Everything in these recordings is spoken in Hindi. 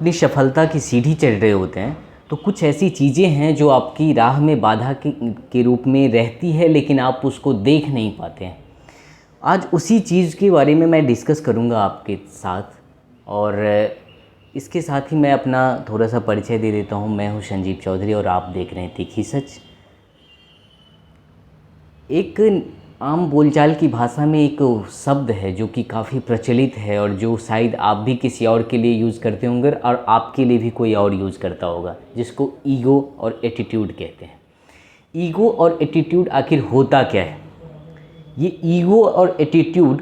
अपनी सफलता की सीढ़ी चढ़ रहे होते हैं तो कुछ ऐसी चीज़ें हैं जो आपकी राह में बाधा के रूप में रहती है, लेकिन आप उसको देख नहीं पाते हैं। आज उसी चीज़ के बारे में मैं डिस्कस करूंगा आपके साथ, और इसके साथ ही मैं अपना थोड़ा सा परिचय दे देता हूं। मैं हूं संजीव चौधरी और आप देख रहे हैं तीखी सच। एक आम बोलचाल की भाषा में एक शब्द है जो कि काफ़ी प्रचलित है और जो शायद आप भी किसी और के लिए यूज़ करते होंगे और आपके लिए भी कोई और यूज़ करता होगा, जिसको ईगो और एटीट्यूड कहते हैं। ईगो और एटीट्यूड आखिर होता क्या है? ये ईगो और एटीट्यूड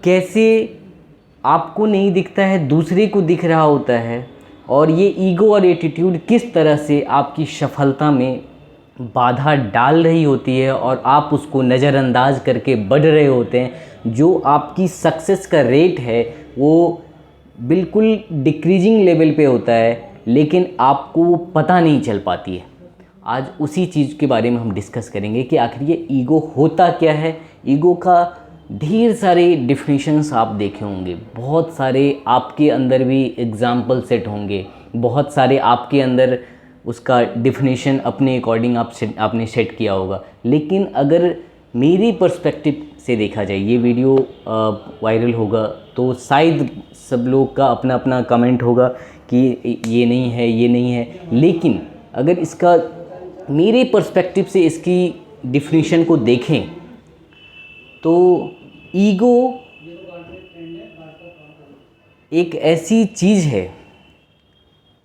कैसे आपको नहीं दिखता है, दूसरे को दिख रहा होता है, और ये ईगो और एटीट्यूड किस तरह से आपकी सफलता में बाधा डाल रही होती है और आप उसको नज़रअंदाज करके बढ़ रहे होते हैं। जो आपकी सक्सेस का रेट है वो बिल्कुल डिक्रीजिंग लेवल पे होता है, लेकिन आपको वो पता नहीं चल पाती है। आज उसी चीज़ के बारे में हम डिस्कस करेंगे कि आखिर ये ईगो होता क्या है। ईगो का ढेर सारे डिफिनीशंस आप देखे होंगे, बहुत सारे आपके अंदर भी एग्जाम्पल सेट होंगे, बहुत सारे आपके अंदर उसका डिफिनीशन अपने अकॉर्डिंग आपने सेट किया होगा। लेकिन अगर मेरी पर्सपेक्टिव से देखा जाए, ये वीडियो वायरल होगा तो शायद सब लोग का अपना अपना कमेंट होगा कि ये नहीं है, ये नहीं है। लेकिन अगर इसका मेरे पर्सपेक्टिव से इसकी डिफिनीशन को देखें तो ईगो एक ऐसी चीज़ है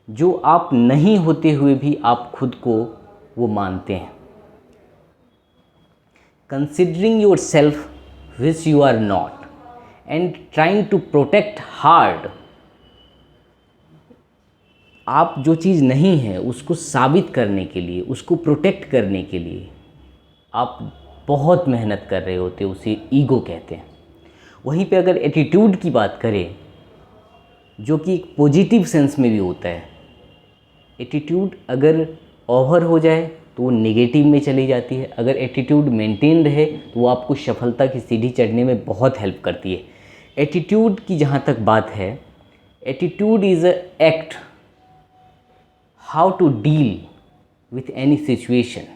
जो आप नहीं होते हुए भी आप खुद को वो मानते हैं। Considering yourself which you are not and trying to protect hard. आप जो चीज़ नहीं है उसको साबित करने के लिए, उसको प्रोटेक्ट करने के लिए आप बहुत मेहनत कर रहे होते, उसे ईगो कहते हैं। वहीं पे अगर एटीट्यूड की बात करें, जो कि एक पॉजिटिव सेंस में भी होता है, एटीट्यूड अगर ओवर हो जाए तो वो नेगेटिव में चली जाती है। अगर एटीट्यूड मेंटेन रहे तो वो आपको सफलता की सीढ़ी चढ़ने में बहुत हेल्प करती है। एटीट्यूड की जहाँ तक बात है, attitude is a act how to deal with any situation.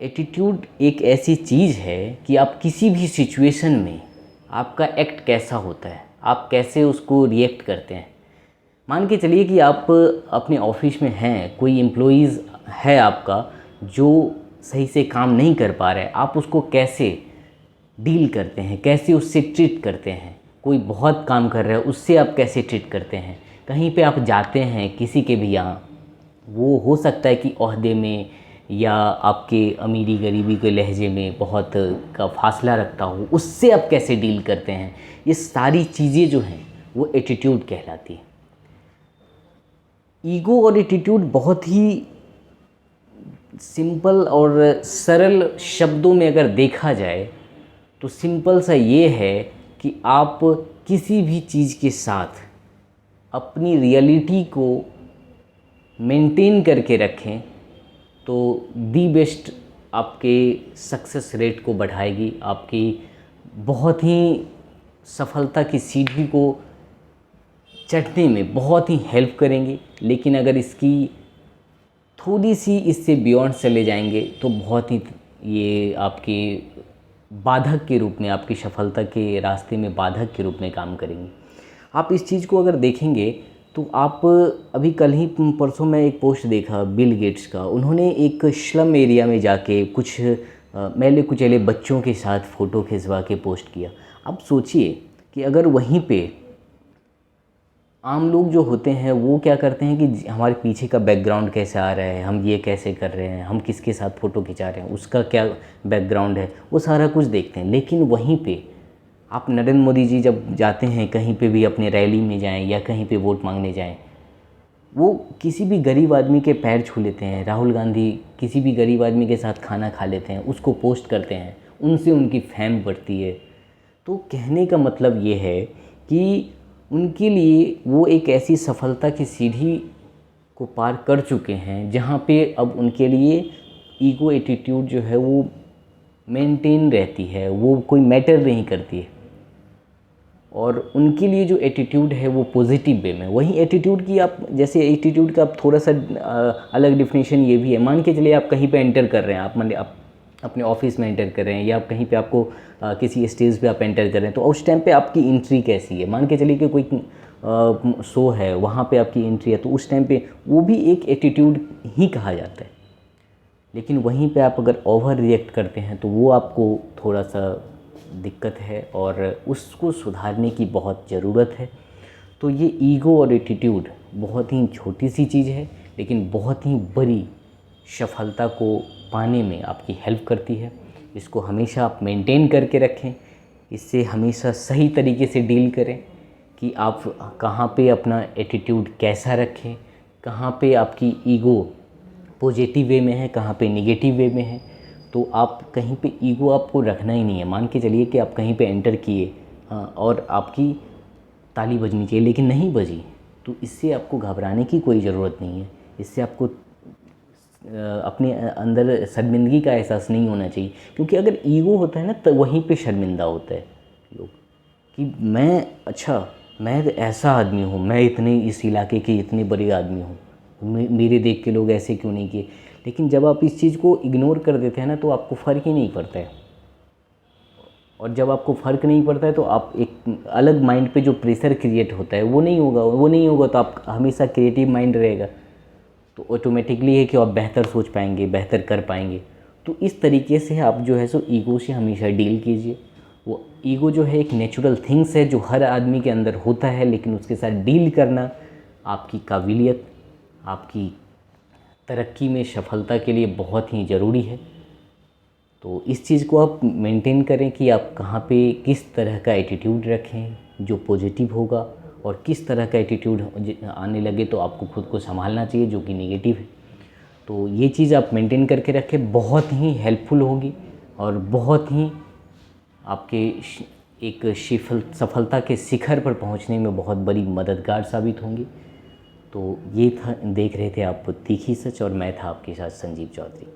Attitude एक ऐसी चीज़ है कि आप किसी भी सिचुएशन में आपका एक्ट कैसा होता है, आप कैसे उसको रिएक्ट करते हैं। मान के चलिए कि आप अपने ऑफिस में हैं, कोई एम्प्लॉइज़ है आपका जो सही से काम नहीं कर पा रहा है, आप उसको कैसे डील करते हैं, कैसे उससे ट्रीट करते हैं। कोई बहुत काम कर रहा है, उससे आप कैसे ट्रीट करते हैं। कहीं पे आप जाते हैं किसी के भी यहाँ, वो हो सकता है कि ओहदे में या आपके अमीरी गरीबी के लहजे में बहुत का फासला रखता हो, उससे आप कैसे डील करते हैं। ये सारी चीज़ें जो हैं वो एटीट्यूड कहलाती है। ईगो और एटीट्यूड बहुत ही सिंपल और सरल शब्दों में अगर देखा जाए तो सिंपल सा ये है कि आप किसी भी चीज़ के साथ अपनी रियलिटी को मेंटेन करके रखें तो दी बेस्ट आपके सक्सेस रेट को बढ़ाएगी, आपकी बहुत ही सफलता की सीढ़ी को चढ़ने में बहुत ही हेल्प करेंगे। लेकिन अगर इसकी थोड़ी सी इससे बियॉन्ड चले जाएंगे तो बहुत ही ये आपके बाधक के रूप में, आपकी सफलता के रास्ते में बाधक के रूप में काम करेंगे। आप इस चीज़ को अगर देखेंगे तो आप अभी कल ही परसों में एक पोस्ट देखा बिल गेट्स का। उन्होंने एक स्लम एरिया में जाके कुछ मैले कुचले बच्चों के साथ फ़ोटो खिंचवा के पोस्ट किया। अब सोचिए कि अगर वहीं पे आम लोग जो होते हैं वो क्या करते हैं कि हमारे पीछे का बैकग्राउंड कैसे आ रहा है, हम ये कैसे कर रहे हैं, हम किसके साथ फ़ोटो खिंचा रहे हैं, उसका क्या बैकग्राउंड है, वो सारा कुछ देखते हैं। लेकिन वहीं पे आप नरेंद्र मोदी जी जब जाते हैं कहीं पे भी, अपने रैली में जाएं या कहीं पे वोट मांगने जाएं, वो किसी भी गरीब आदमी के पैर छू लेते हैं। राहुल गांधी किसी भी गरीब आदमी के साथ खाना खा लेते हैं, उसको पोस्ट करते हैं, उनसे उनकी फेम बढ़ती है। तो कहने का मतलब ये है कि उनके लिए वो एक ऐसी सफलता की सीढ़ी को पार कर चुके हैं जहाँ पे अब उनके लिए ईगो एटीट्यूड जो है वो मेंटेन रहती है, वो कोई मैटर नहीं करती है। और उनके लिए जो एटीट्यूड है वो पॉजिटिव वे में। वहीं एटीट्यूड की आप जैसे एटीट्यूड का आप थोड़ा सा अलग डिफिनेशन ये भी है। मान के चलिए आप कहीं पे एंटर कर रहे हैं, आप मान आप अपने ऑफिस में एंटर कर रहे हैं या आप कहीं पे आपको किसी स्टेज पे आप एंटर कर रहे हैं, तो उस टाइम पे आपकी एंट्री कैसी है। मान के चलिए कि कोई शो है, वहाँ पे आपकी एंट्री है, तो उस टाइम पे वो भी एक एटीट्यूड ही कहा जाता है। लेकिन वहीं पे आप अगर ओवर रिएक्ट करते हैं तो वो आपको थोड़ा सा दिक्कत है और उसको सुधारने की बहुत ज़रूरत है। तो ये ईगो और एटीट्यूड बहुत ही छोटी सी चीज़ है, लेकिन बहुत ही बड़ी सफलता को पाने में आपकी हेल्प करती है। इसको हमेशा आप मेंटेन करके रखें, इससे हमेशा सही तरीके से डील करें कि आप कहाँ पे अपना एटीट्यूड कैसा रखें, कहाँ पे आपकी ईगो पॉजिटिव वे में है, कहाँ पे नेगेटिव वे में है। तो आप कहीं पे ईगो आपको रखना ही नहीं है। मान के चलिए कि आप कहीं पे एंटर किए, हाँ, और आपकी ताली बजनी चाहिए लेकिन नहीं बजी, तो इससे आपको घबराने की कोई ज़रूरत नहीं है। इससे आपको अपने अंदर शर्मिंदगी का एहसास नहीं होना चाहिए, क्योंकि अगर ईगो होता है ना तो वहीं पे शर्मिंदा होता है लोग कि मैं ऐसा आदमी हूँ, मैं इतने इस इलाके के इतने बड़े आदमी हूँ, मेरे देख के लोग ऐसे क्यों नहीं किए। लेकिन जब आप इस चीज़ को इग्नोर कर देते हैं ना तो आपको फ़र्क ही नहीं पड़ता है। और जब आपको फ़र्क नहीं पड़ता है तो आप एक अलग माइंड पे जो प्रेशर क्रिएट होता है वो नहीं होगा तो आप हमेशा क्रिएटिव माइंड रहेगा, तो ऑटोमेटिकली है कि आप बेहतर सोच पाएंगे, बेहतर कर पाएंगे। तो इस तरीके से आप जो है सो ईगो से हमेशा डील कीजिए। वो ईगो जो है एक नेचुरल थिंग्स है जो हर आदमी के अंदर होता है, लेकिन उसके साथ डील करना आपकी काबिलियत, आपकी तरक्की में सफलता के लिए बहुत ही ज़रूरी है। तो इस चीज़ को आप मेंटेन करें कि आप कहाँ पे किस तरह का एटीट्यूड रखें जो पॉजिटिव होगा, और किस तरह का एटीट्यूड आने लगे तो आपको खुद को संभालना चाहिए जो कि नेगेटिव है। तो ये चीज़ आप मेंटेन करके रखें, बहुत ही हेल्पफुल होगी और बहुत ही आपके एक सफलता के शिखर पर पहुंचने में बहुत बड़ी मददगार साबित होंगी। तो ये था, देख रहे थे आप तीखी सच, और मैं था आपके साथ संजीव चौधरी।